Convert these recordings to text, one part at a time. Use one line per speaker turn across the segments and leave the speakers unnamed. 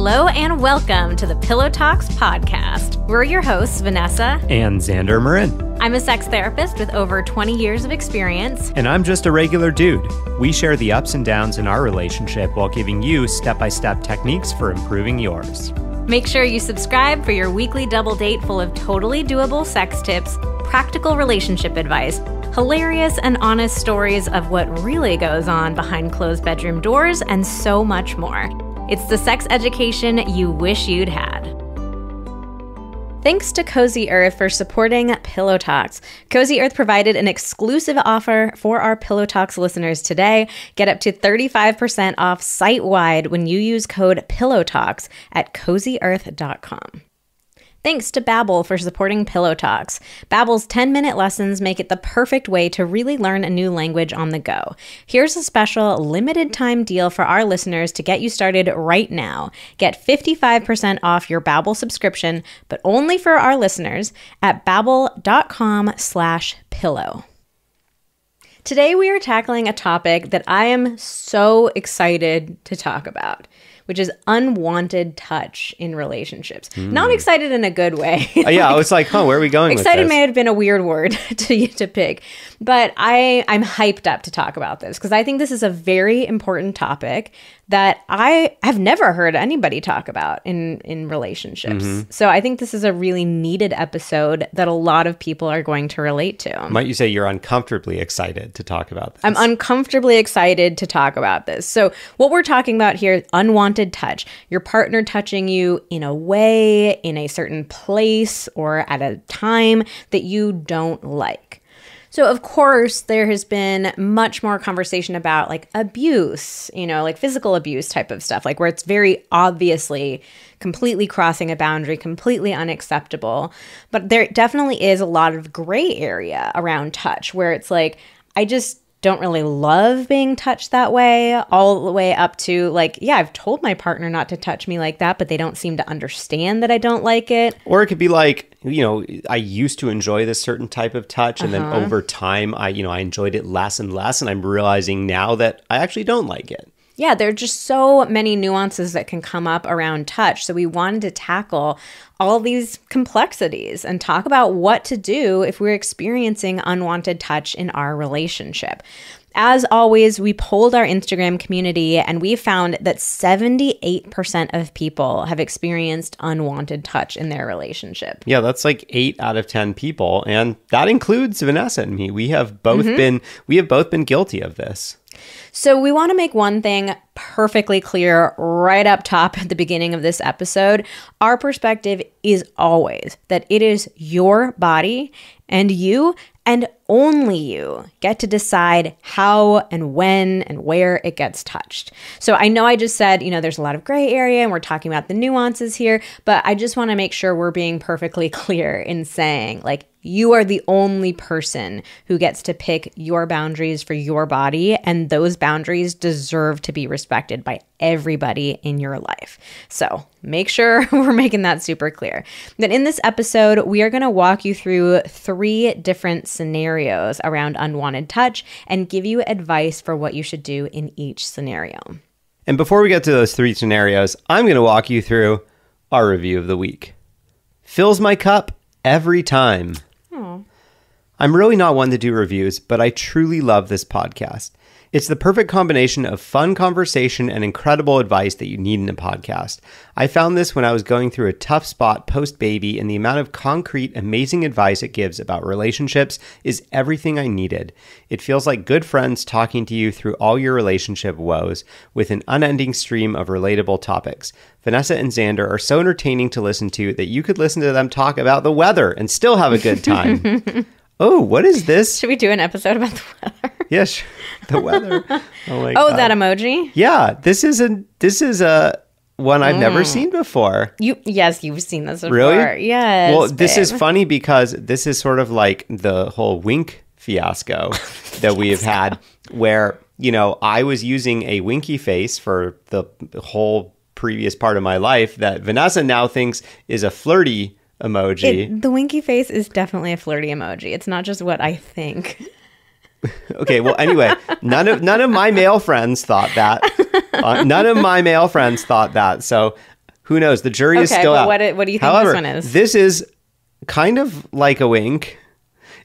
Hello and welcome to the Pillow Talks podcast. We're your hosts, Vanessa
and Xander Marin.
I'm a sex therapist with over 20 years of experience.
And I'm just a regular dude. We share the ups and downs in our relationship while giving you step-by-step techniques for improving yours.
Make sure you subscribe for your weekly double date full of totally doable sex tips, practical relationship advice, hilarious and honest stories of what really goes on behind closed bedroom doors, and so much more. It's the sex education you wish you'd had. Thanks to Cozy Earth for supporting Pillow Talks. Cozy Earth provided an exclusive offer for our Pillow Talks listeners today. Get up to 35% off site-wide when you use code PILLOWTALKS at CozyEarth.com. Thanks to Babbel for supporting Pillow Talks. Babbel's 10-minute lessons make it the perfect way to really learn a new language on the go. Here's a special limited-time deal for our listeners to get you started right now. Get 55% off your Babbel subscription, but only for our listeners at babbel.com/pillow. Today we are tackling a topic that I am so excited to talk about, which is unwanted touch in relationships. Not excited in a good way.
Yeah, I was like, where are we going with this?
Excited may have been a weird word to pick, but I'm hyped up to talk about this because I think this is a very important topic that I have never heard anybody talk about in relationships. So I think this is a really needed episode that a lot of people are going to relate to.
Might you say you're uncomfortably excited to talk about this?
I'm uncomfortably excited to talk about this. So what we're talking about here is unwanted touch. Your partner touching you in a way, in a certain place, or at a time that you don't like. So, of course, there has been much more conversation about like abuse, like physical abuse type of stuff, like where it's very obviously completely crossing a boundary, completely unacceptable. But there definitely is a lot of gray area around touch where it's like, I just don't really love being touched that way, all the way up to like, yeah, I've told my partner not to touch me like that, but they don't seem to understand that I don't like it.
Or it could be like, I used to enjoy this certain type of touch, and then over time, I enjoyed it less and less, and I'm realizing now that I actually don't like it.
Yeah, there are just so many nuances that can come up around touch. So we wanted to tackle all these complexities and talk about what to do if we're experiencing unwanted touch in our relationship. As always, we polled our Instagram community and we found that 78% of people have experienced unwanted touch in their relationship.
Yeah, that's like 8 out of 10 people. And that includes Vanessa and me. We have both been guilty of this.
So we want to make one thing perfectly clear right up top at the beginning of this episode. Our perspective is always that it is your body and you and only you get to decide how and when and where it gets touched. So I know I just said, there's a lot of gray area and we're talking about the nuances here, but I just want to make sure we're being perfectly clear in saying like, you are the only person who gets to pick your boundaries for your body, and those boundaries deserve to be respected by everybody in your life. So make sure we're making that super clear. That in this episode, we are going to walk you through 3 different scenarios around unwanted touch and give you advice for what you should do in each scenario.
And before we get to those 3 scenarios, I'm going to walk you through our review of the week. Fills my cup every time. I'm really not one to do reviews, but I truly love this podcast. It's the perfect combination of fun conversation and incredible advice that you need in a podcast. I found this when I was going through a tough spot post-baby, and the amount of concrete, amazing advice it gives about relationships is everything I needed. It feels like good friends talking to you through all your relationship woes with an unending stream of relatable topics. Vanessa and Xander are so entertaining to listen to that you could listen to them talk about the weather and still have a good time. Oh, what is this?
Should we do an episode about the weather?
Yes, the weather. Oh,
God. That emoji?
Yeah, this is a one I've never seen before.
Yes, you've seen this before.
Really?
Yes.
Well, this is funny because this is sort of like the whole wink fiasco that we have had where, I was using a winky face for the whole previous part of my life that Vanessa now thinks is a flirty emoji.
The winky face is definitely a flirty emoji. It's not just what I think.
Okay, well, anyway, none of my male friends thought that. None of my male friends thought that. So Who knows? The jury is still out.
What do you think
However,
this one is?
This is kind of like a wink.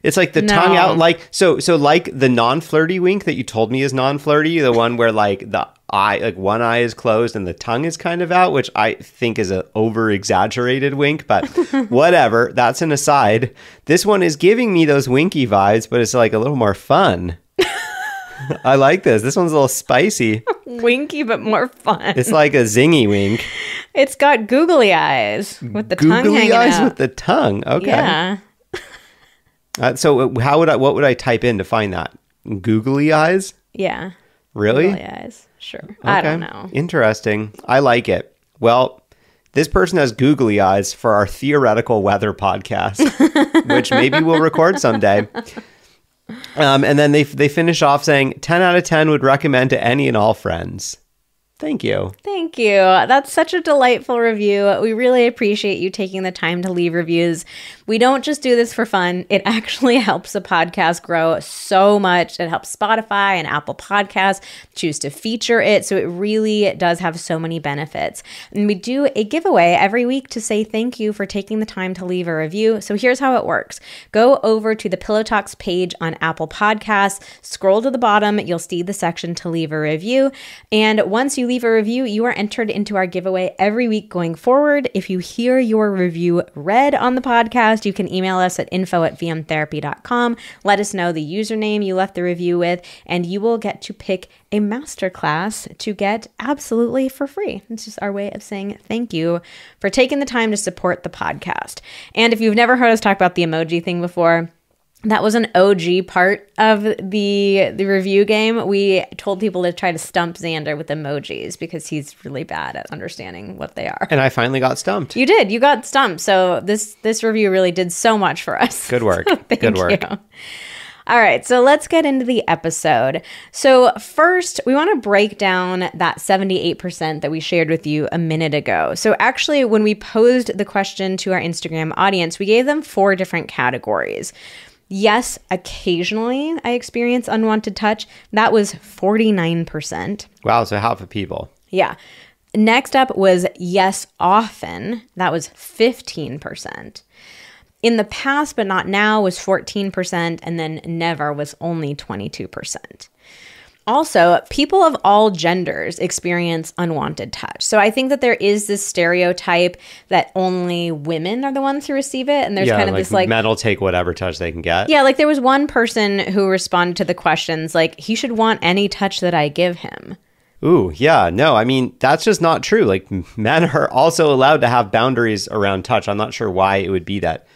It's like the tongue out, like so like the non-flirty wink that you told me is non-flirty, the one where like the eye, like one eye is closed and the tongue is kind of out, which I think is an over-exaggerated wink, but whatever. That's an aside. This one is giving me those winky vibes, but it's like a little more fun. I like this. This one's a little spicy.
Winky, but more fun.
It's like a zingy wink.
It's got googly eyes with the tongue hanging out.
Googly eyes with the tongue. Okay.
Yeah.
So what would I type in to find that? Googly eyes?
Yeah.
Really?
Googly eyes. Sure. Okay. I don't know.
Interesting. I like it. Well, this person has googly eyes for our theoretical weather podcast, which maybe we'll record someday. And then they finish off saying 10 out of 10 would recommend to any and all friends. Thank you.
Thank you. That's such a delightful review. We really appreciate you taking the time to leave reviews. We don't just do this for fun. It actually helps the podcast grow so much. It helps Spotify and Apple Podcasts choose to feature it. So it really does have so many benefits. And we do a giveaway every week to say thank you for taking the time to leave a review. So here's how it works. Go over to the Pillow Talks page on Apple Podcasts, scroll to the bottom, you'll see the section to leave a review. And once you leave a review, you are entered into our giveaway every week going forward. If you hear your review read on the podcast, you can email us at info@vmtherapy.com. Let us know the username you left the review with, and you will get to pick a masterclass to get absolutely for free. It's just our way of saying thank you for taking the time to support the podcast. And if you've never heard us talk about the emoji thing before, that was an OG part of the review game. We told people to try to stump Xander with emojis because he's really bad at understanding what they are.
And I finally got stumped.
You did. You got stumped. So this review really did so much for us.
Good work. Good work.
You. All right, so let's get into the episode. So first, we want to break down that 78% that we shared with you a minute ago. So actually, when we posed the question to our Instagram audience, we gave them 4 different categories. Yes, occasionally I experience unwanted touch. That was 49%.
Wow, so half of people.
Yeah. Next up was yes, often. That was 15%. In the past, but not now, was 14%. And then never was only 22%. Also, people of all genders experience unwanted touch. So I think that there is this stereotype that only women are the ones who receive it. And there's kind of this like...
men will take whatever touch they can get.
Yeah, like there was one person who responded to the questions like, he should want any touch that I give him.
Ooh, yeah, no, I mean, that's just not true. Like men are also allowed to have boundaries around touch. I'm not sure why it would be that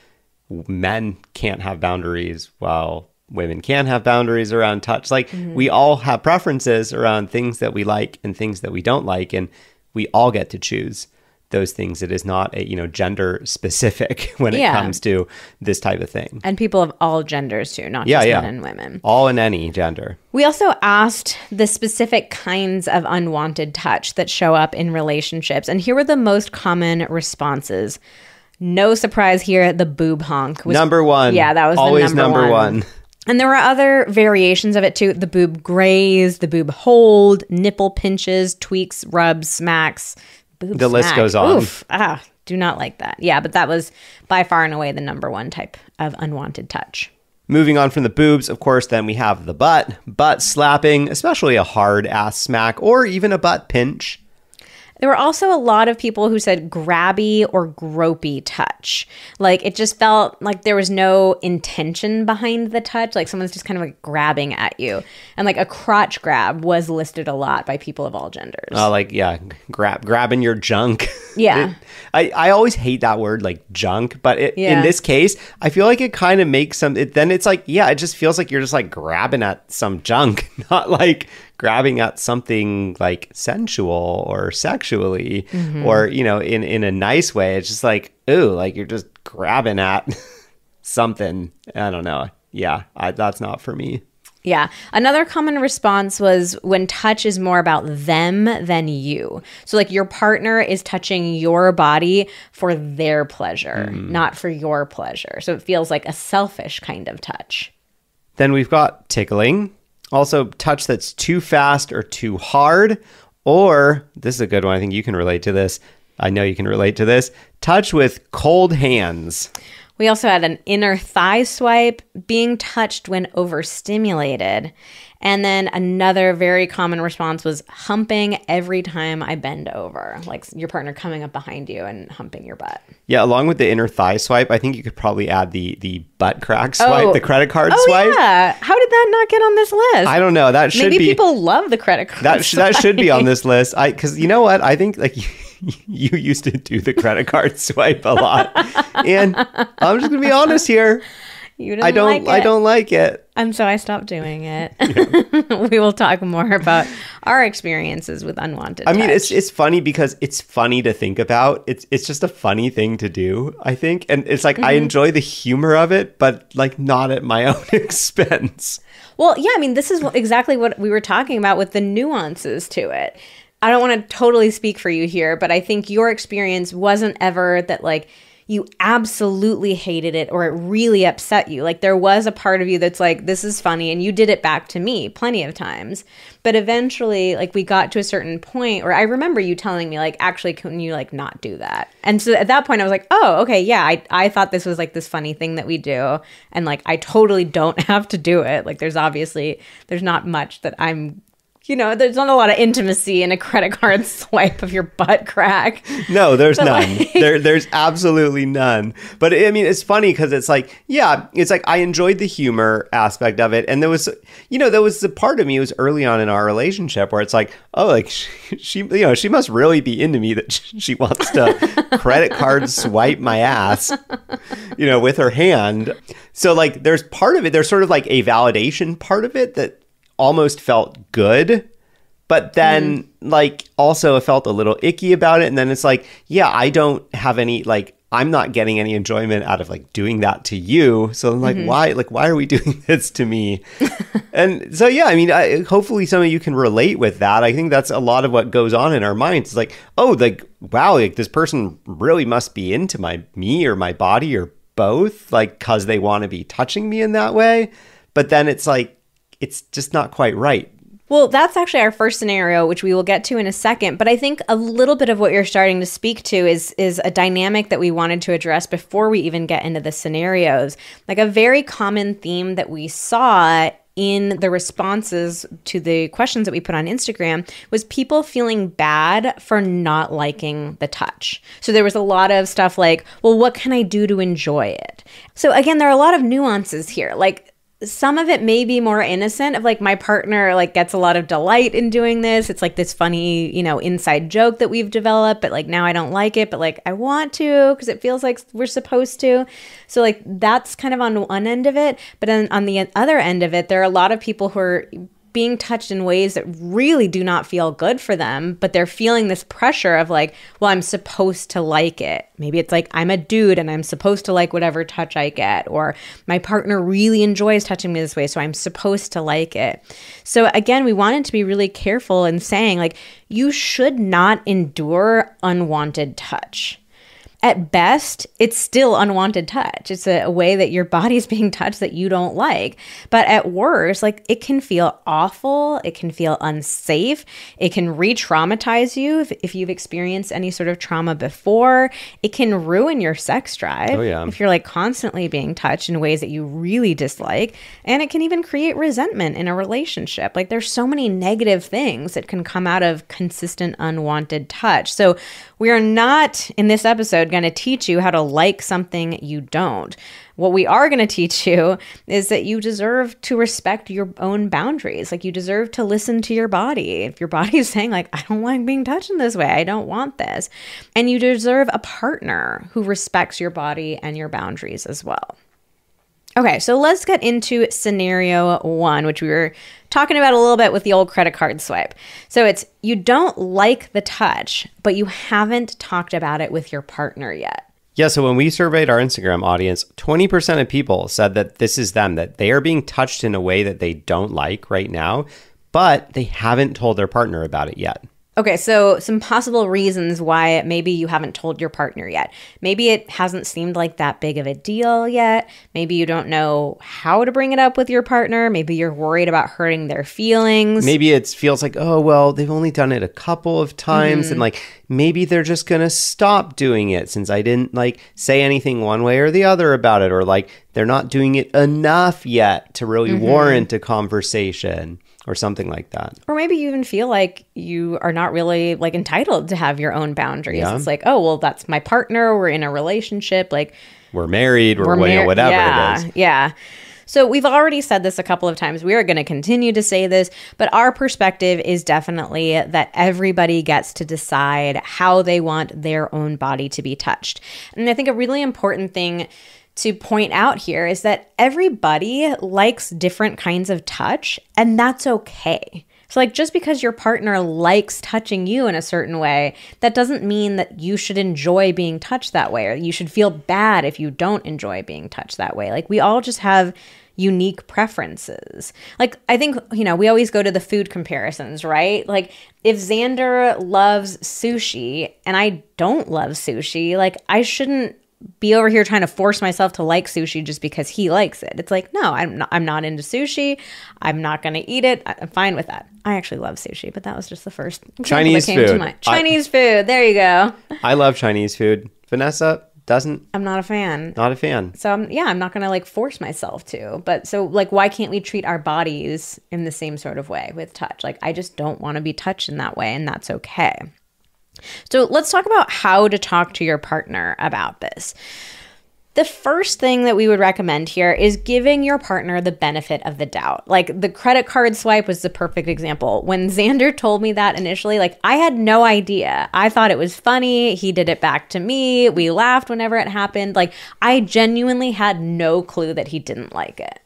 men can't have boundaries while women can have boundaries around touch. Like we all have preferences around things that we like and things that we don't like. And we all get to choose those things. It is not a, gender specific when it comes to this type of thing.
And people of all genders too, not just men and women.
All in any gender.
We also asked the specific kinds of unwanted touch that show up in relationships. And here were the most common responses. No surprise here, the boob honk was
number one.
Yeah, that was
always
the number
one.
And there were other variations of it too. The boob graze, the boob hold, nipple pinches, tweaks, rubs, smacks. Boob
the
smack.
List goes on.
Oof. Do not like that. Yeah, but that was by far and away the number one type of unwanted touch.
Moving on from the boobs, of course, then we have the butt slapping, especially a hard ass smack or even a butt pinch.
There were also a lot of people who said grabby or gropey touch. Like it just felt like there was no intention behind the touch. Like someone's just kind of like grabbing at you. And like a crotch grab was listed a lot by people of all genders.
Grabbing your junk.
Yeah.
I always hate that word, like junk. But in this case, I feel like it kind of makes it just feels like you're just like grabbing at some junk, not like grabbing at something like sensual or sexually or, in a nice way. It's just like, ooh, like you're just grabbing at something. I don't know. Yeah, that's not for me.
Yeah. Another common response was when touch is more about them than you. So like your partner is touching your body for their pleasure, not for your pleasure. So it feels like a selfish kind of touch.
Then we've got tickling. Also, touch that's too fast or too hard, or, this is a good one, I think you can relate to this, I know you can relate to this. Touch with cold hands.
We also had an inner thigh swipe, being touched when overstimulated. And then another very common response was humping every time I bend over, like your partner coming up behind you and humping your butt.
Yeah, along with the inner thigh swipe, I think you could probably add the butt crack swipe, the credit card swipe.
Yeah. How did that not get on this list?
I don't know. That should
Maybe
be.
People love the credit card
That
swipe.
should be on this list. Because you know what? I think like you used to do the credit card swipe a lot, and I'm just gonna be honest here.
You didn't like it.
I don't like it.
And so I stopped doing it. Yeah. We will talk more about our experiences with unwanted touch.
I mean, it's funny because it's funny to think about. It's just a funny thing to do, I think. And it's like, I enjoy the humor of it, but like not at my own expense.
Well, yeah, I mean, this is exactly what we were talking about with the nuances to it. I don't want to totally speak for you here, but I think your experience wasn't ever that like you absolutely hated it or it really upset you. Like there was a part of you that's like, this is funny, and you did it back to me plenty of times. But eventually, like we got to a certain point, or I remember you telling me like, actually, couldn't you like not do that? And so at that point I was like, oh, okay, yeah, I thought this was like this funny thing that we do. And like, I totally don't have to do it. Like there's not much that I'm, there's not a lot of intimacy in a credit card swipe of your butt crack.
No, there's none. There's absolutely none. But I mean, it's funny because it's like, yeah, it's like I enjoyed the humor aspect of it. And there was the part of me, it was early on in our relationship where it's like, oh, like she must really be into me that she wants to credit card swipe my ass, with her hand. So like there's part of it, there's sort of like a validation part of it that almost felt good, but then like also felt a little icky about it. And then it's like, yeah, I don't have any, like, I'm not getting any enjoyment out of like doing that to you. So I'm like, why are we doing this to me? And so, yeah, I mean, hopefully some of you can relate with that. I think that's a lot of what goes on in our minds. It's like, oh, like, wow, like this person really must be into me or my body or both, like, cause they want to be touching me in that way. But then it's like, it's just not quite right.
Well, that's actually our first scenario, which we will get to in a second. But I think a little bit of what you're starting to speak to is a dynamic that we wanted to address before we even get into the scenarios. Like a very common theme that we saw in the responses to the questions that we put on Instagram was people feeling bad for not liking the touch. So there was a lot of stuff like, well, what can I do to enjoy it? So again, there are a lot of nuances here. Like, some of it may be more innocent of like my partner like gets a lot of delight in doing this. It's like this funny, inside joke that we've developed, but like now I don't like it, but like I want to because it feels like we're supposed to. So like that's kind of on one end of it. But then on the other end of it, there are a lot of people who are being touched in ways that really do not feel good for them, but they're feeling this pressure of like, well, I'm supposed to like it. Maybe it's like I'm a dude and I'm supposed to like whatever touch I get, or my partner really enjoys touching me this way, so I'm supposed to like it. So again, we wanted to be really careful in saying like, you should not endure unwanted touch. At best, it's still unwanted touch. It's a way that your body's being touched that you don't like. But at worst, like it can feel awful. It can feel unsafe. It can re-traumatize you if you've experienced any sort of trauma before. It can ruin your sex drive if you're like constantly being touched in ways that you really dislike. And it can even create resentment in a relationship. Like there's so many negative things that can come out of consistent unwanted touch. So we are not, in this episode, going to teach you how to like something you don't. What we are going to teach you is that you deserve to respect your own boundaries. Like you deserve to listen to your body. If your body is saying like, I don't like being touched in this way, I don't want this. And you deserve a partner who respects your body and your boundaries as well. Okay, so let's get into scenario one, which we were talking about a little bit with the old credit card swipe. So it's you don't like the touch, but you haven't talked about it with your partner yet.
Yeah, so when we surveyed our Instagram audience, 20% of people said that this is them, that they are being touched in a way that they don't like right now, but they haven't told their partner about it yet.
Okay, so some possible reasons why maybe you haven't told your partner yet. Maybe it hasn't seemed like that big of a deal yet. Maybe you don't know how to bring it up with your partner. Maybe you're worried about hurting their feelings.
Maybe it feels like, oh, well, they've only done it a couple of times. And like, maybe they're just going to stop doing it since I didn't like say anything one way or the other about it. Or like, they're not doing it enough yet to really warrant a conversation. Or something like that.
Or maybe you even feel like you are not really like entitled to have your own boundaries. Yeah. It's like, oh, well, that's my partner. We're in a relationship. Like
we're married. We're whatever it is.
Yeah. So we've already said this a couple of times. We are going to continue to say this, but our perspective is definitely that everybody gets to decide how they want their own body to be touched. And I think a really important thing to point out here is that everybody likes different kinds of touch, and that's okay. So like just because your partner likes touching you in a certain way, that doesn't mean that you should enjoy being touched that way, or you should feel bad if you don't enjoy being touched that way. Like we all just have unique preferences. Like I think, we always go to the food comparisons, right? Like if Xander loves sushi and I don't love sushi, like I shouldn't be over here trying to force myself to like sushi just because he likes it. It's like, no, I'm not into sushi. I'm not going to eat it. I'm fine with that. I actually love sushi, but that was just the first
Chinese
that came
food.
To mind. Chinese food. There you go.
I love Chinese food. Vanessa doesn't.
I'm not a fan.
Not a fan.
So I'm not going to like force myself to. But so like, why can't we treat our bodies in the same sort of way with touch? Like I just don't want to be touched in that way, and that's okay. So let's talk about how to talk to your partner about this. The first thing that we would recommend here is giving your partner the benefit of the doubt. Like the credit card swipe was the perfect example. When Xander told me that initially, like I had no idea. I thought it was funny. He did it back to me. We laughed whenever it happened. Like I genuinely had no clue that he didn't like it.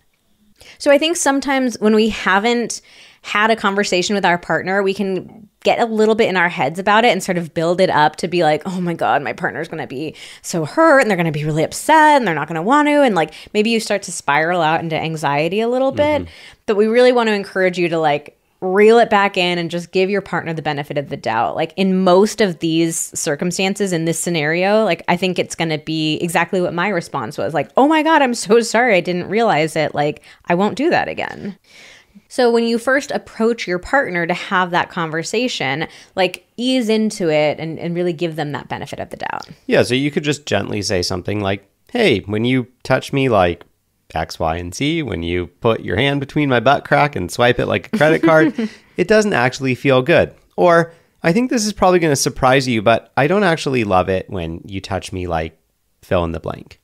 So I think sometimes when we haven't had a conversation with our partner, we can get a little bit in our heads about it and sort of build it up to be like, oh my God, my partner's going to be so hurt and they're going to be really upset and they're not going to want to. And like maybe you start to spiral out into anxiety a little bit. But we really want to encourage you to like reel it back in and just give your partner the benefit of the doubt. Like in most of these circumstances in this scenario, like I think it's going to be exactly what my response was. Like, oh my God, I'm so sorry. I didn't realize it. Like I won't do that again. So when you first approach your partner to have that conversation, like ease into it and really give them that benefit of the doubt.
Yeah, so you could just gently say something like, hey, when you touch me like X, Y, and Z, when you put your hand between my butt crack and swipe it like a credit card, it doesn't actually feel good. Or I think this is probably going to surprise you, but I don't actually love it when you touch me like fill in the blank.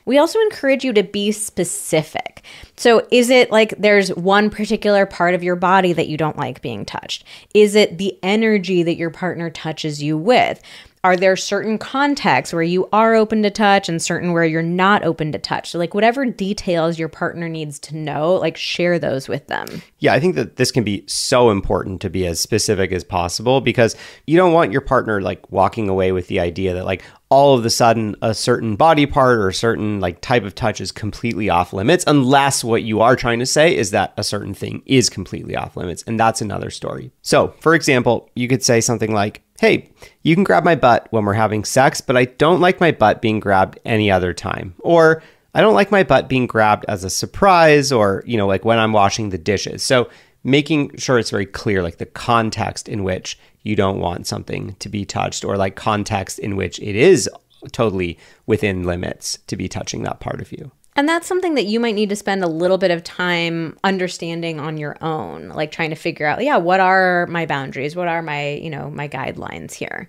We also encourage you to be specific. So is it like there's one particular part of your body that you don't like being touched? Is it the energy that your partner touches you with? Are there certain contexts where you are open to touch and certain where you're not open to touch? So like whatever details your partner needs to know, like share those with them.
Yeah, I think that this can be so important to be as specific as possible because you don't want your partner like walking away with the idea that like all of a sudden a certain body part or a certain like type of touch is completely off limits, unless what you are trying to say is that a certain thing is completely off limits. And that's another story. So for example, you could say something like, hey, you can grab my butt when we're having sex, but I don't like my butt being grabbed any other time. Or I don't like my butt being grabbed as a surprise or, like when I'm washing the dishes. So making sure it's very clear, like the context in which you don't want something to be touched or like context in which it is totally within limits to be touching that part of you.
And that's something that you might need to spend a little bit of time understanding on your own, like trying to figure out, what are my boundaries? What are my, my guidelines here?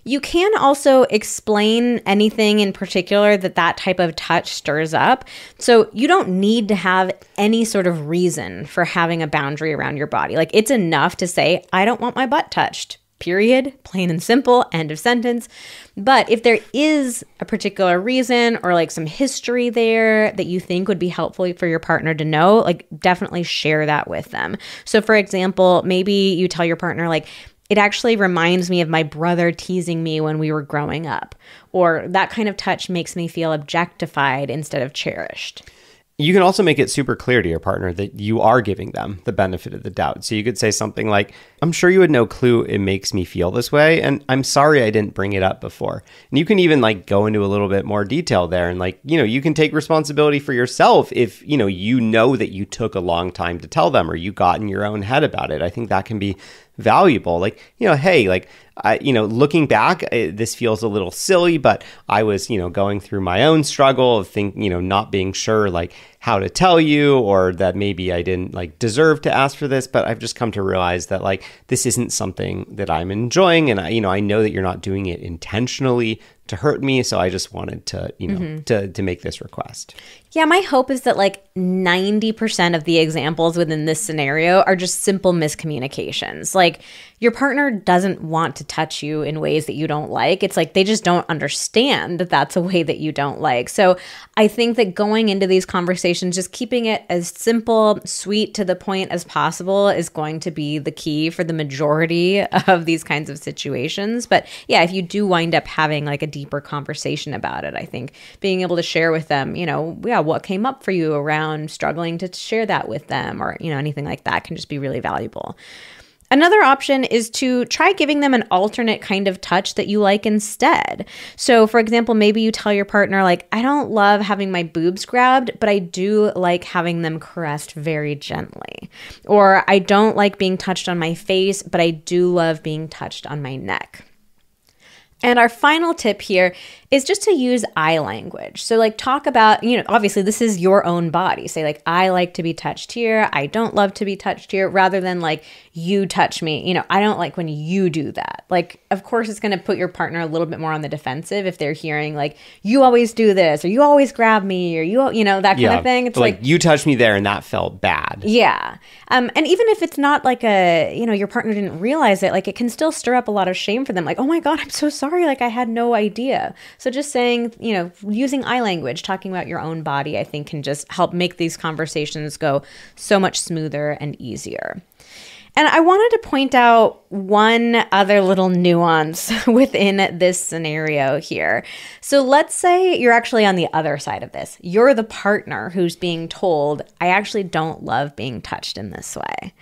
You can also explain anything in particular that type of touch stirs up. So you don't need to have any sort of reason for having a boundary around your body. Like it's enough to say, I don't want my butt touched. Period, plain and simple, end of sentence. But if there is a particular reason or like some history there that you think would be helpful for your partner to know, like definitely share that with them. So for example, maybe you tell your partner like, it actually reminds me of my brother teasing me when we were growing up, or that kind of touch makes me feel objectified instead of cherished.
You can also make it super clear to your partner that you are giving them the benefit of the doubt. So you could say something like, I'm sure you had no clue it makes me feel this way, and I'm sorry I didn't bring it up before. And you can even like go into a little bit more detail there, and like, you can take responsibility for yourself if, you know that you took a long time to tell them or you got in your own head about it. I think that can be valuable. Like, hey, like, looking back, this feels a little silly, but I was, going through my own struggle of not being sure like how to tell you, or that maybe I didn't like deserve to ask for this, but I've just come to realize that like this isn't something that I'm enjoying, and I know that you're not doing it intentionally to hurt me, so I just wanted to, to make this request.
Yeah, my hope is that like 90% of the examples within this scenario are just simple miscommunications. Like your partner doesn't want to touch you in ways that you don't like. It's like they just don't understand that that's a way that you don't like. So I think that going into these conversations, just keeping it as simple, sweet, to the point as possible is going to be the key for the majority of these kinds of situations. But yeah, if you do wind up having like a deeper conversation about it, I think being able to share with them, what came up for you around struggling to share that with them, or, anything like that can just be really valuable. Another option is to try giving them an alternate kind of touch that you like instead. So, for example, maybe you tell your partner, like, I don't love having my boobs grabbed, but I do like having them caressed very gently. Or I don't like being touched on my face, but I do love being touched on my neck. And our final tip here is just to use I language. So like talk about, obviously this is your own body. Say like, I like to be touched here. I don't love to be touched here, rather than like, you touch me. I don't like when you do that. Like, of course, it's going to put your partner a little bit more on the defensive if they're hearing like, you always do this, or you always grab me, or that kind of thing. It's like
you touched me there and that felt bad.
Yeah. And even if it's not like your partner didn't realize it, like it can still stir up a lot of shame for them. Like, oh my God, I'm so sorry. Like I had no idea. So just saying, using I language, talking about your own body, I think can just help make these conversations go so much smoother and easier. And I wanted to point out one other little nuance within this scenario here. So let's say you're actually on the other side of this. You're the partner who's being told, I actually don't love being touched in this way.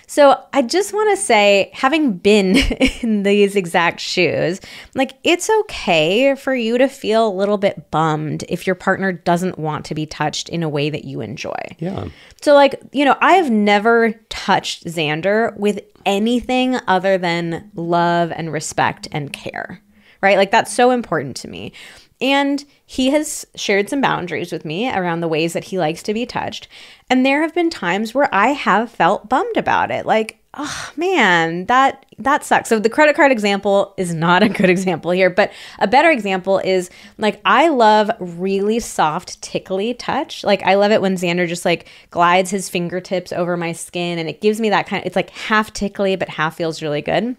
So I just want to say, having been in these exact shoes, like it's okay for you to feel a little bit bummed if your partner doesn't want to be touched in a way that you enjoy.
Yeah.
So like, I have never touched Xander with anything other than love and respect and care, right? Like that's so important to me. And he has shared some boundaries with me around the ways that he likes to be touched. And there have been times where I have felt bummed about it. Like, oh man, that sucks. So the credit card example is not a good example here, but a better example is like, I love really soft, tickly touch. Like I love it when Xander just like glides his fingertips over my skin, and it gives me that it's like half tickly, but half feels really good.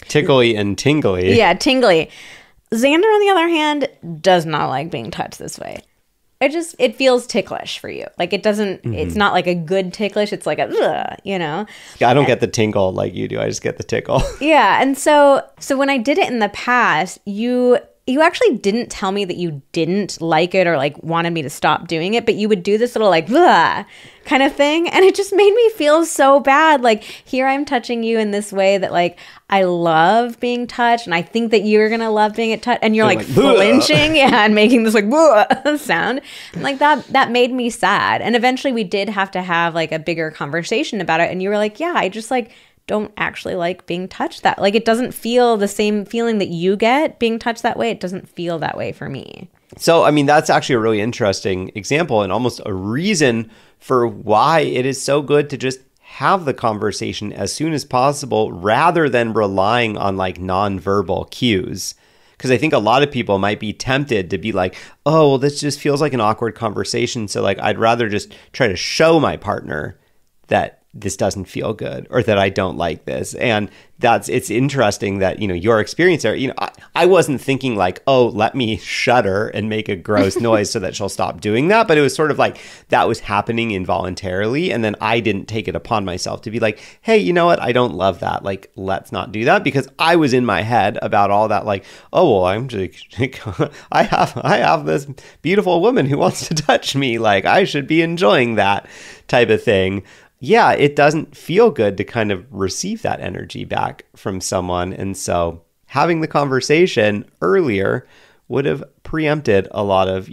Tickly and tingly.
Yeah, tingly. Xander, on the other hand, does not like being touched this way. It feels ticklish for you. Like it doesn't, It's not like a good ticklish. It's like a,
Yeah, I don't get the tingle like you do. I just get the tickle.
Yeah. And so when I did it in the past, you actually didn't tell me that you didn't like it or like wanted me to stop doing it, but you would do this little like kind of thing. And it just made me feel so bad. Like here I'm touching you in this way that like I love being touched, and I think that you're going to love being touched, and you're like flinching and making this like sound. And like that made me sad. And eventually we did have to have like a bigger conversation about it. And you were like, yeah, I just like don't actually like being touched that. Like it doesn't feel the same feeling that you get being touched that way. It doesn't feel that way for me.
So, I mean, that's actually a really interesting example and almost a reason for why it is so good to just have the conversation as soon as possible rather than relying on like nonverbal cues. Because I think a lot of people might be tempted to be like, oh, well, this just feels like an awkward conversation. So like, I'd rather just try to show my partner that this doesn't feel good or that I don't like this. And it's interesting that, your experience there, I wasn't thinking like, oh, let me shudder and make a gross noise so that she'll stop doing that. But it was sort of like that was happening involuntarily. And then I didn't take it upon myself to be like, hey, you know what? I don't love that. Like, let's not do that, because I was in my head about all that. Like, oh, well, I'm just, I have this beautiful woman who wants to touch me. Like, I should be enjoying that type of thing. Yeah, it doesn't feel good to kind of receive that energy back from someone. And so having the conversation earlier would have preempted a lot of,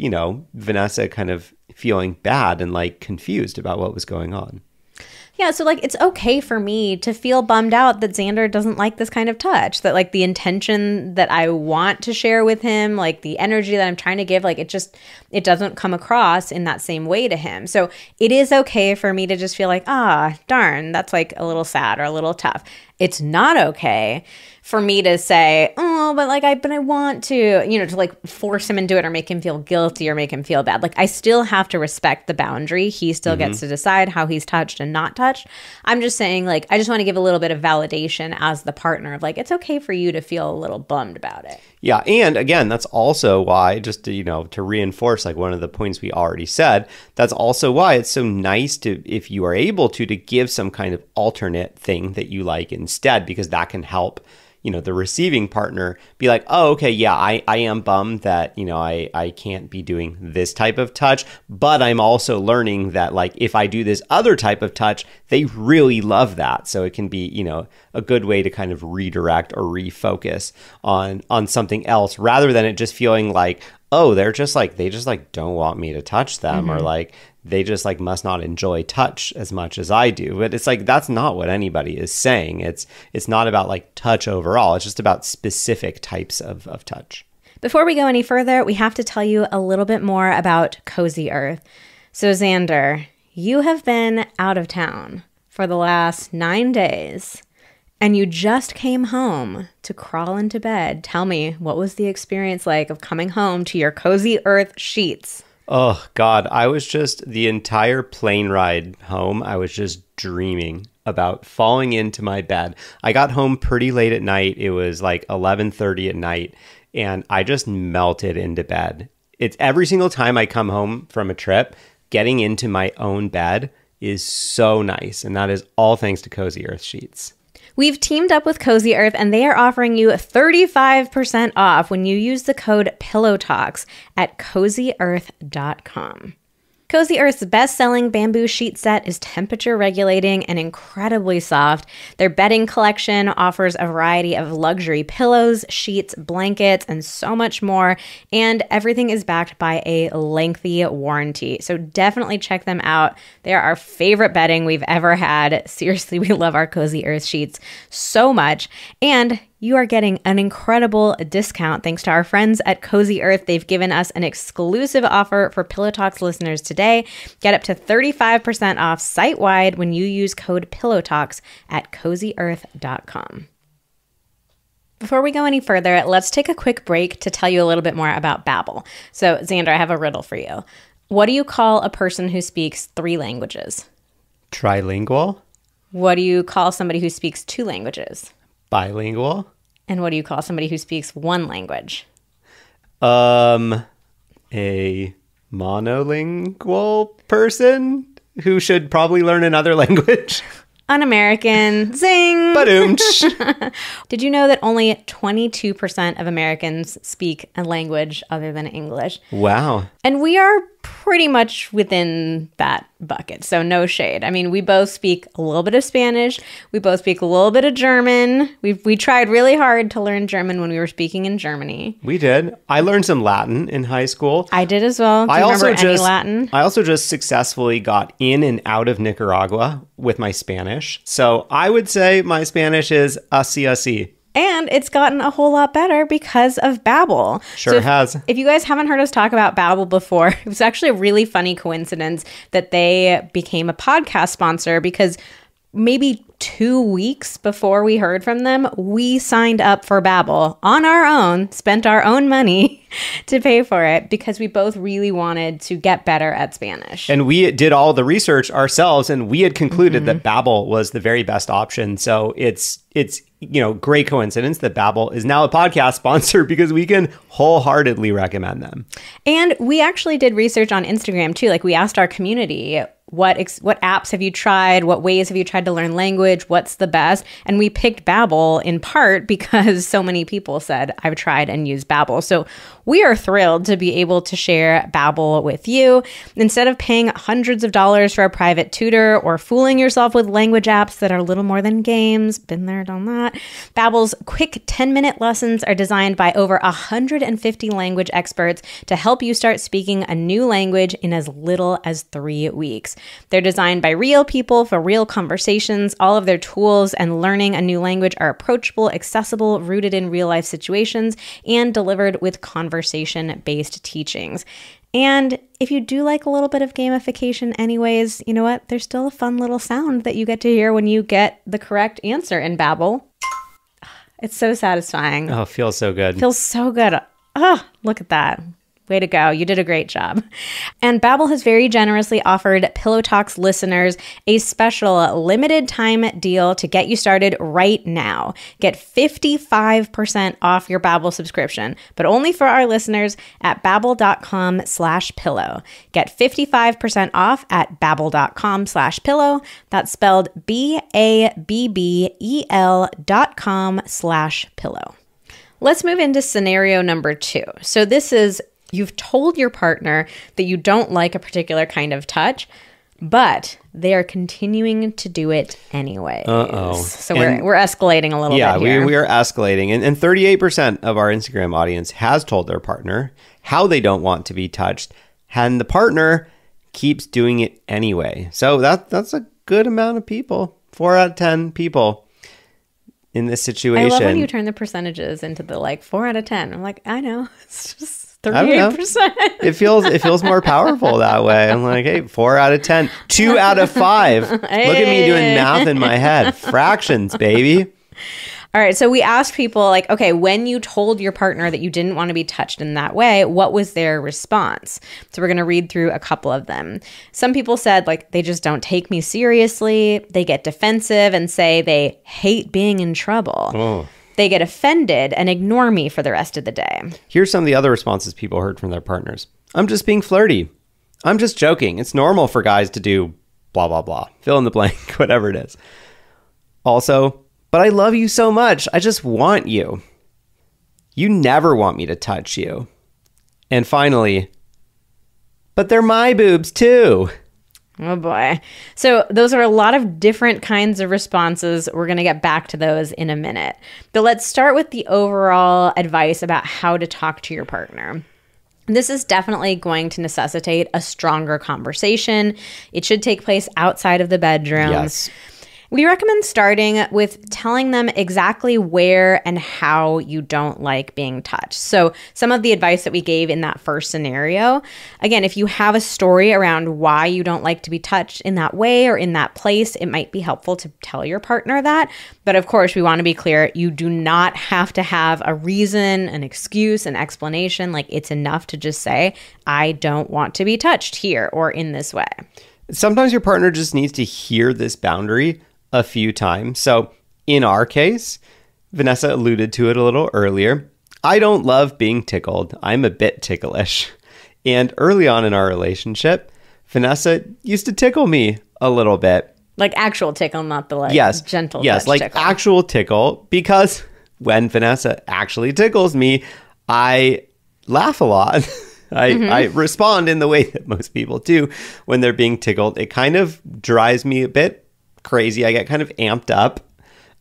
Vanessa kind of feeling bad and like confused about what was going on.
Yeah, so like it's okay for me to feel bummed out that Xander doesn't like this kind of touch, that like the intention that I want to share with him, like the energy that I'm trying to give, like it doesn't come across in that same way to him. So it is okay for me to just feel like, darn, that's like a little sad or a little tough. It's not okay for me to say, oh, but I want to, to like force him into it or make him feel guilty or make him feel bad. Like I still have to respect the boundary. He still gets to decide how he's touched and not touched. I'm just saying, like, I just want to give a little bit of validation as the partner of like, it's okay for you to feel a little bummed about it.
Yeah. And again, that's also why, just to, to reinforce like one of the points we already said, that's also why it's so nice to, if you are able to give some kind of alternate thing that you like instead, because that can help, the receiving partner be like, oh, okay, yeah, I am bummed that, I can't be doing this type of touch, but I'm also learning that like, if I do this other type of touch, they really love that. So it can be, a good way to kind of redirect or refocus on something else, rather than it just feeling like, oh, they just don't want me to touch them, or like, they just like must not enjoy touch as much as I do. But it's like, that's not what anybody is saying. It's not about like touch overall. It's just about specific types of touch.
Before we go any further, we have to tell you a little bit more about Cozy Earth. So Xander, you have been out of town for the last 9 days, and you just came home to crawl into bed. Tell me, what was the experience like of coming home to your Cozy Earth sheets?
Oh, God, I was just, the entire plane ride home, I was just dreaming about falling into my bed. I got home pretty late at night. It was like 11:30 at night, and I just melted into bed. It's every single time I come home from a trip, getting into my own bed is so nice, and that is all thanks to Cozy Earth sheets.
We've teamed up with Cozy Earth, and they are offering you 35% off when you use the code PillowTalks at CozyEarth.com. Cozy Earth's best-selling bamboo sheet set is temperature regulating and incredibly soft. Their bedding collection offers a variety of luxury pillows, sheets, blankets, and so much more. And everything is backed by a lengthy warranty. So definitely check them out. They are our favorite bedding we've ever had. Seriously, we love our Cozy Earth sheets so much. And you are getting an incredible discount thanks to our friends at Cozy Earth. They've given us an exclusive offer for Pillow Talks listeners today. Get up to 35% off site-wide when you use code PillowTalks at CozyEarth.com. Before we go any further, let's take a quick break to tell you a little bit more about Babbel. So, Xander, I have a riddle for you. What do you call a person who speaks 3 languages?
Trilingual.
What do you call somebody who speaks 2 languages?
Bilingual.
And what do you call somebody who speaks 1 language?
A monolingual person who should probably learn another language.
Un-American. Zing!
Ba-doom.
Did you know that only 22% of Americans speak a language other than English?
Wow.
And we are pretty much within that bucket, so no shade. I mean, we both speak a little bit of Spanish. We both speak a little bit of German. We tried really hard to learn German when we were speaking in Germany.
We did. I learned some Latin in high school.
I did as well. Do you remember any Latin?
I also just successfully got in and out of Nicaragua with my Spanish. So I would say my Spanish is así.
And it's gotten a whole lot better because of Babbel.
Sure has.
If you guys haven't heard us talk about Babbel before, it was actually a really funny coincidence that they became a podcast sponsor, because maybe 2 weeks before we heard from them, we signed up for Babbel on our own, spent our own money to pay for it because we both really wanted to get better at Spanish.
And we did all the research ourselves, and we had concluded that Babbel was the very best option. So it's great coincidence that Babbel is now a podcast sponsor because we can wholeheartedly recommend them.
And we actually did research on Instagram too. Like we asked our community, what apps have you tried? What ways have you tried to learn language? What's the best? And we picked Babbel in part because so many people said, I've tried and used Babbel. So we are thrilled to be able to share Babbel with you. Instead of paying hundreds of dollars for a private tutor or fooling yourself with language apps that are little more than games, been there, done that, Babbel's quick 10-minute lessons are designed by over 150 language experts to help you start speaking a new language in as little as 3 weeks. They're designed by real people for real conversations. All of their tools and learning a new language are approachable, accessible, rooted in real-life situations, and delivered with conversation-based teachings. And if you do like a little bit of gamification anyways, you know what? There's still a fun little sound that you get to hear when you get the correct answer in Babbel. It's so satisfying.
Oh, it feels so good.
Feels so good. Oh, look at that. Way to go. You did a great job. And Babbel has very generously offered Pillow Talks listeners a special limited time deal to get you started right now. Get 55% off your Babbel subscription, but only for our listeners at babbel.com/pillow. Get 55% off at babbel.com/pillow. That's spelled BABBEL.com/pillow. Let's move into scenario number 2. So this is, you've told your partner that you don't like a particular kind of touch, but they are continuing to do it anyways. So we're escalating a little bit here.
Yeah, we are escalating. And 38% of our Instagram audience has told their partner how they don't want to be touched, and the partner keeps doing it anyway. So that's a good amount of people. 4 out of 10 people in this situation.
I love when you turn the percentages into the 4 out of 10. I'm like, I know. It's just 38%.
It feels more powerful that way. I'm like, hey, 4 out of 10, 2 out of 5. Hey. Look at me doing math in my head. Fractions, baby.
All right. So we asked people okay, when you told your partner that you didn't want to be touched in that way, what was their response? So we're going to read through a couple of them. Some people said they just don't take me seriously. They get defensive and say they hate being in trouble. Oh. They get offended and ignore me for the rest of the day.
Here's some of the other responses people heard from their partners. I'm just being flirty. I'm just joking. It's normal for guys to do blah, blah, blah. Fill in the blank, whatever it is. Also, but I love you so much. I just want you. You never want me to touch you. And finally, but they're my boobs too.
Oh boy. So those are a lot of different kinds of responses. We're going to get back to those in a minute. But let's start with the overall advice about how to talk to your partner. This is definitely going to necessitate a stronger conversation. It should take place outside of the bedroom.
Yes.
We recommend starting with telling them exactly where and how you don't like being touched. So some of the advice that we gave in that first scenario, again, if you have a story around why you don't like to be touched in that way or in that place, it might be helpful to tell your partner that. But of course, we want to be clear, you do not have to have a reason, an excuse, an explanation. It's enough to just say, I don't want to be touched here or in this way.
Sometimes your partner just needs to hear this boundary a few times. So in our case, Vanessa alluded to it a little earlier. I don't love being tickled. I'm a bit ticklish. And early on in our relationship, Vanessa used to tickle me a little bit.
Like actual tickle, not the gentle
Yes,
touch tickle.
Actual tickle, because when Vanessa actually tickles me, I laugh a lot. I respond in the way that most people do when they're being tickled. It kind of drives me a bit crazy. I get kind of amped up.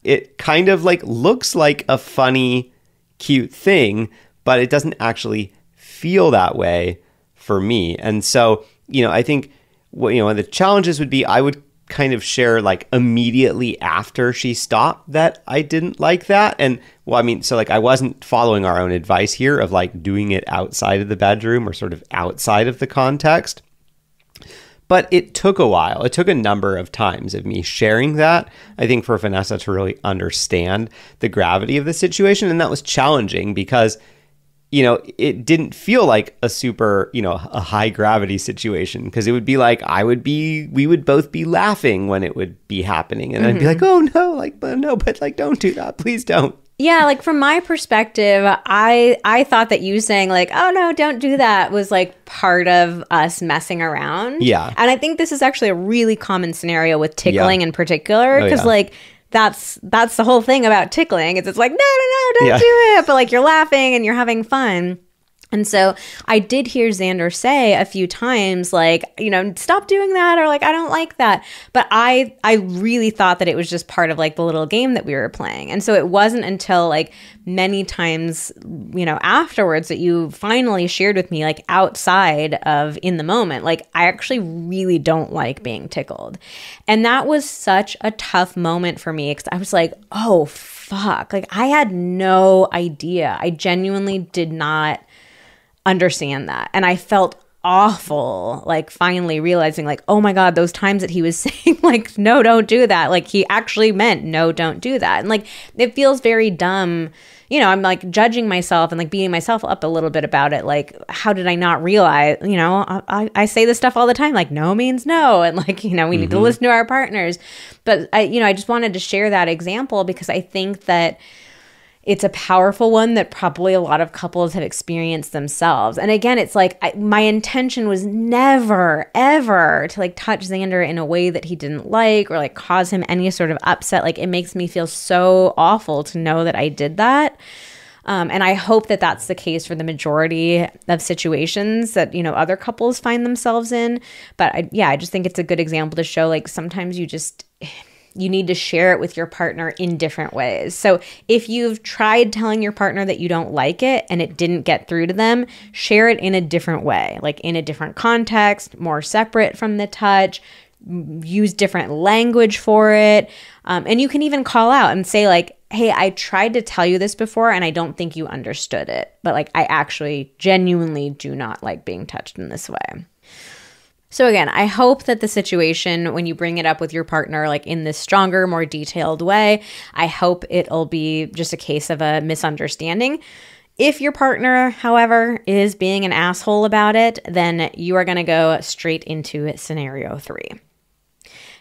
It kind of looks like a funny, cute thing, but it doesn't actually feel that way for me. And so, I think one of the challenges would be I would kind of share immediately after she stopped that I didn't like that. And I wasn't following our own advice here of doing it outside of the bedroom or sort of outside of the context. But it took a while. It took a number of times of me sharing that, I think, for Vanessa to really understand the gravity of the situation. And that was challenging because, it didn't feel like a super, a high gravity situation, because it would be like we would both be laughing when it would be happening. And I'd be like, oh no, but don't do that. Please don't.
Yeah, like from my perspective, I thought that you saying like, oh no, don't do that was like part of us messing around.
Yeah.
And I think this is actually a really common scenario with tickling in particular, because like that's the whole thing about tickling. It's like, no, don't do it. But like you're laughing and you're having fun. And so I did hear Xander say a few times, like, stop doing that, or like, I don't like that. But I really thought that it was just part of like the little game that we were playing. And so it wasn't until like many times, afterwards that you finally shared with me, like outside of in the moment, like I actually really don't like being tickled. And that was such a tough moment for me, because I was like, oh, fuck. Like I had no idea. I genuinely did not understand that. And I felt awful, like finally realizing like, oh my God, those times that he was saying like, no, don't do that. Like he actually meant, no, don't do that. And like, it feels very dumb. I'm like judging myself and like beating myself up a little bit about it. Like, how did I not realize, I say this stuff all the time, like no means no. And like, we need to listen to our partners. But I just wanted to share that example because I think that it's a powerful one that probably a lot of couples have experienced themselves. And again, it's like my intention was never, ever to like touch Xander in a way that he didn't like or like cause him any sort of upset. Like it makes me feel so awful to know that I did that. And I hope that that's the case for the majority of situations that, other couples find themselves in. But I just think it's a good example to show like sometimes you need to share it with your partner in different ways. So if you've tried telling your partner that you don't like it and it didn't get through to them, share it in a different way, like in a different context, more separate from the touch, use different language for it. And you can even call out and say like, hey, I tried to tell you this before and I don't think you understood it. But like, I actually genuinely do not like being touched in this way. So again, I hope that the situation, when you bring it up with your partner, like in this stronger, more detailed way, I hope it'll be just a case of a misunderstanding. If your partner, however, is being an asshole about it, then you are going to go straight into scenario 3.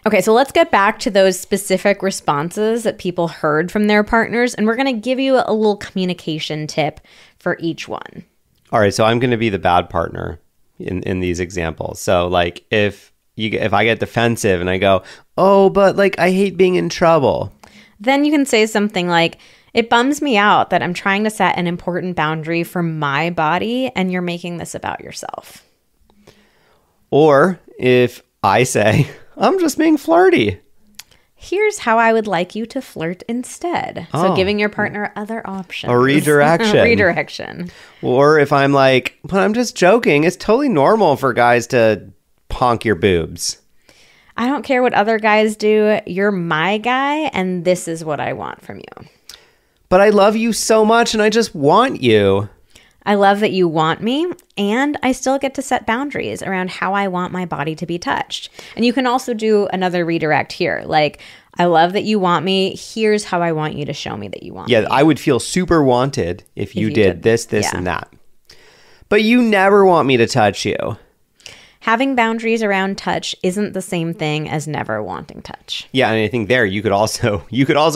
Okay, so let's get back to those specific responses that people heard from their partners, and we're going to give you a little communication tip for each one.
All right, so I'm going to be the bad partner in these examples. So like if I get defensive and I go, oh, but like I hate being in trouble,
then you can say something like, it bums me out that I'm trying to set an important boundary for my body and you're making this about yourself.
Or if I say, I'm just being flirty,
here's how I would like you to flirt instead. So giving your partner other options.
A redirection.
Redirection.
Or if I'm like, but I'm just joking. It's totally normal for guys to honk your boobs.
I don't care what other guys do. You're my guy, and this is what I want from you.
But I love you so much, and I just want you.
I love that you want me, and I still get to set boundaries around how I want my body to be touched. And you can also do another redirect here. Like, I love that you want me. Here's how I want you to show me that you want me.
Yeah, I would feel super wanted if you did this, and that. But you never want me to touch you.
Having boundaries around touch isn't the same thing as never wanting touch.
Yeah, and I think there you could also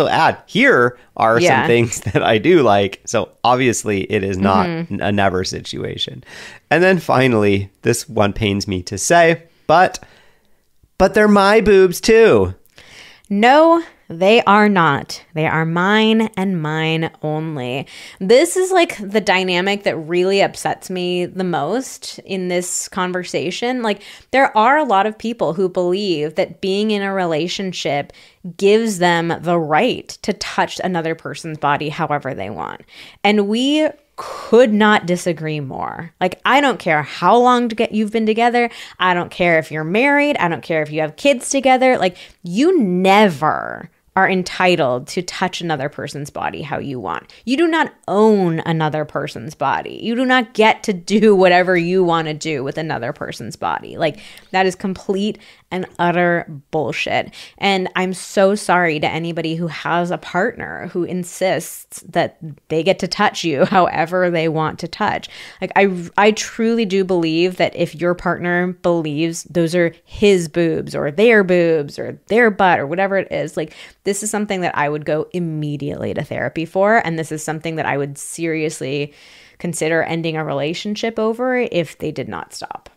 add, here are some things that I do like. So obviously it is not a never situation. And then finally, this one pains me to say, but they're my boobs too.
No, they are not. They are mine and mine only. This is like the dynamic that really upsets me the most in this conversation. Like, there are a lot of people who believe that being in a relationship gives them the right to touch another person's body however they want. And we could not disagree more. Like, I don't care how long you've been together. I don't care if you're married. I don't care if you have kids together. Like, you never are entitled to touch another person's body how you want. You do not own another person's body. You do not get to do whatever you want to do with another person's body. Like, that is complete and utter bullshit. And I'm so sorry to anybody who has a partner who insists that they get to touch you however they want to touch. Like, I truly do believe that if your partner believes those are his boobs or their butt or whatever it is, like, this is something that I would go immediately to therapy for. And this is something that I would seriously consider ending a relationship over if they did not stop.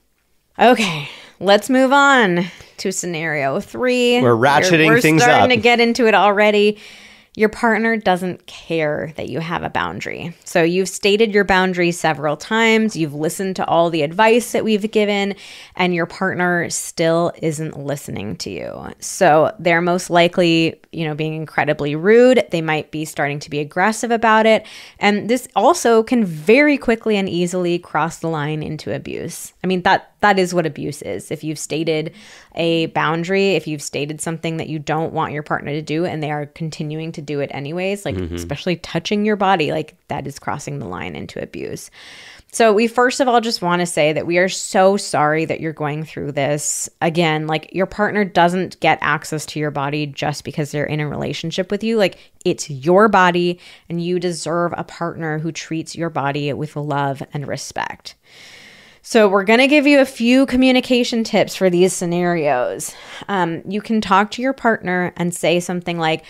Okay, let's move on to scenario 3.
We're ratcheting things up.
We're starting to get into it already. Your partner doesn't care that you have a boundary. So you've stated your boundary several times. You've listened to all the advice that we've given, and your partner still isn't listening to you. So they're most likely, being incredibly rude. They might be starting to be aggressive about it. And this also can very quickly and easily cross the line into abuse. I mean, that is what abuse is. If you've stated a boundary, if you've stated something that you don't want your partner to do and they are continuing to do it anyways, like especially touching your body, like that is crossing the line into abuse. So we first of all just want to say that we are so sorry that you're going through this. Again, like, your partner doesn't get access to your body just because they're in a relationship with you. Like, it's your body and you deserve a partner who treats your body with love and respect. So we're going to give you a few communication tips for these scenarios. You can talk to your partner and say something like,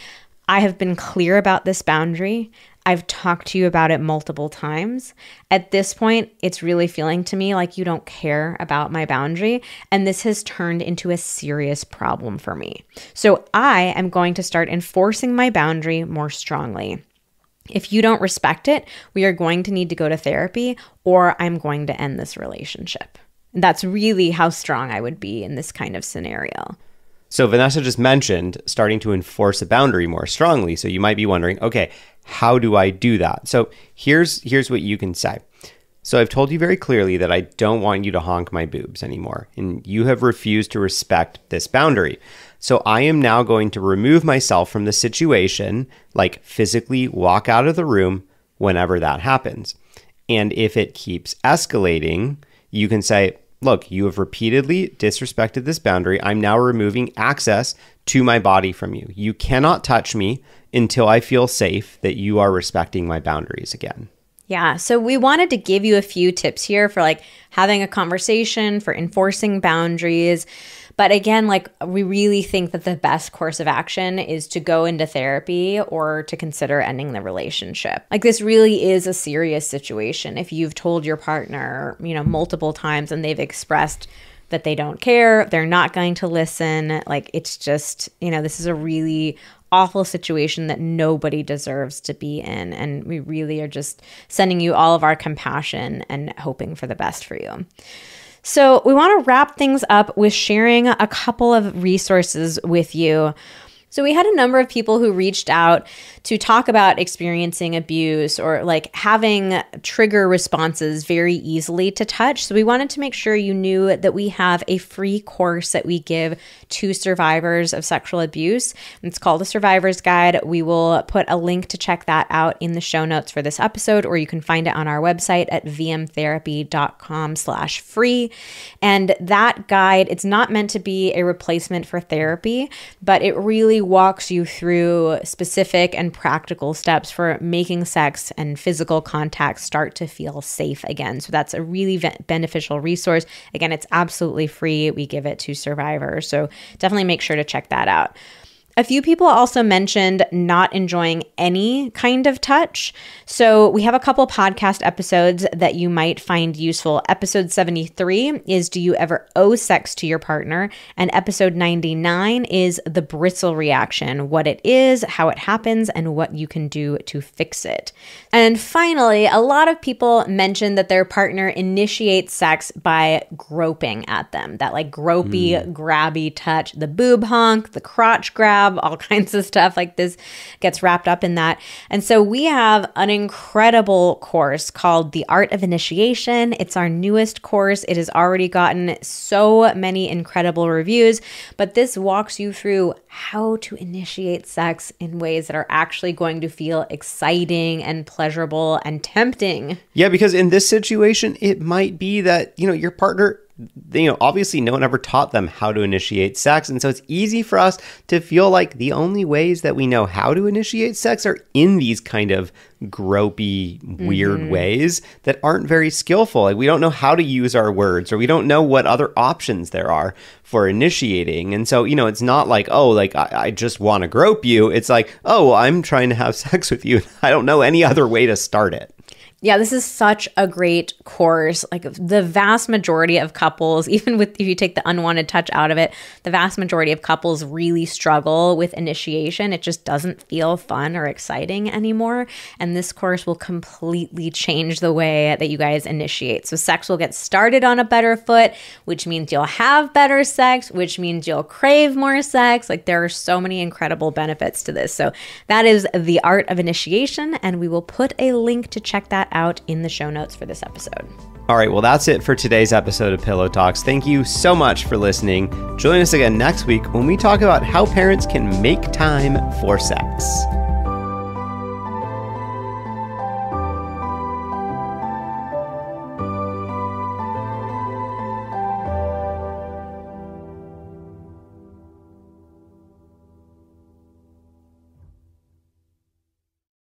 I have been clear about this boundary. I've talked to you about it multiple times. At this point, it's really feeling to me like you don't care about my boundary, and this has turned into a serious problem for me. So I am going to start enforcing my boundary more strongly. If you don't respect it, we are going to need to go to therapy, or I'm going to end this relationship. And that's really how strong I would be in this kind of scenario.
So Vanessa just mentioned starting to enforce a boundary more strongly. So you might be wondering, okay, how do I do that? So here's what you can say. So I've told you very clearly that I don't want you to honk my boobs anymore, and you have refused to respect this boundary. So I am now going to remove myself from the situation, like physically walk out of the room whenever that happens. And if it keeps escalating, you can say, look, you have repeatedly disrespected this boundary. I'm now removing access to my body from you. You cannot touch me until I feel safe that you are respecting my boundaries again.
Yeah, so we wanted to give you a few tips here for like having a conversation, for enforcing boundaries. But again, like, we really think that the best course of action is to go into therapy or to consider ending the relationship. Like, this really is a serious situation. If you've told your partner, multiple times and they've expressed that they don't care, they're not going to listen, like, it's just, this is a really awful situation that nobody deserves to be in. And we really are just sending you all of our compassion and hoping for the best for you. So we want to wrap things up with sharing a couple of resources with you. So we had a number of people who reached out to talk about experiencing abuse or like having trigger responses very easily to touch. So we wanted to make sure you knew that we have a free course that we give to survivors of sexual abuse. It's called a Survivor's Guide. We will put a link to check that out in the show notes for this episode, or you can find it on our website at vmtherapy.com/free. And that guide, it's not meant to be a replacement for therapy, but it really walks you through specific and practical steps for making sex and physical contact start to feel safe again. So that's a really beneficial resource. Again, it's absolutely free. We give it to survivors. So definitely make sure to check that out. A few people also mentioned not enjoying any kind of touch. So we have a couple podcast episodes that you might find useful. Episode 73 is Do You Ever Owe Sex to Your Partner? And episode 99 is The Bristle Reaction, what it is, how it happens, and what you can do to fix it. And finally, a lot of people mentioned that their partner initiates sex by groping at them. That like gropey, grabby touch, the boob honk, the crotch grab, job, all kinds of stuff like this gets wrapped up in that. And so we have an incredible course called The Art of Initiation. It's our newest course. It has already gotten so many incredible reviews, but this walks you through how to initiate sex in ways that are actually going to feel exciting and pleasurable and tempting.
Yeah, because in this situation, it might be that, your partner, obviously no one ever taught them how to initiate sex. And so it's easy for us to feel like the only ways that we know how to initiate sex are in these kind of gropey, weird ways that aren't very skillful. Like we don't know how to use our words, or we don't know what other options there are for initiating. And so, it's not like, oh, like I just want to grope you. It's like, oh, well, I'm trying to have sex with you. I don't know any other way to start it.
Yeah, this is such a great course. Like the vast majority of couples, even if you take the unwanted touch out of it, the vast majority of couples really struggle with initiation. It just doesn't feel fun or exciting anymore. And this course will completely change the way that you guys initiate. So sex will get started on a better foot, which means you'll have better sex, which means you'll crave more sex. Like there are so many incredible benefits to this. So that is The Art of Initiation. And we will put a link to check that out in the show notes for this episode.
All right, well, that's it for today's episode of Pillow Talks. Thank you so much for listening. Join us again next week when we talk about how parents can make time for sex.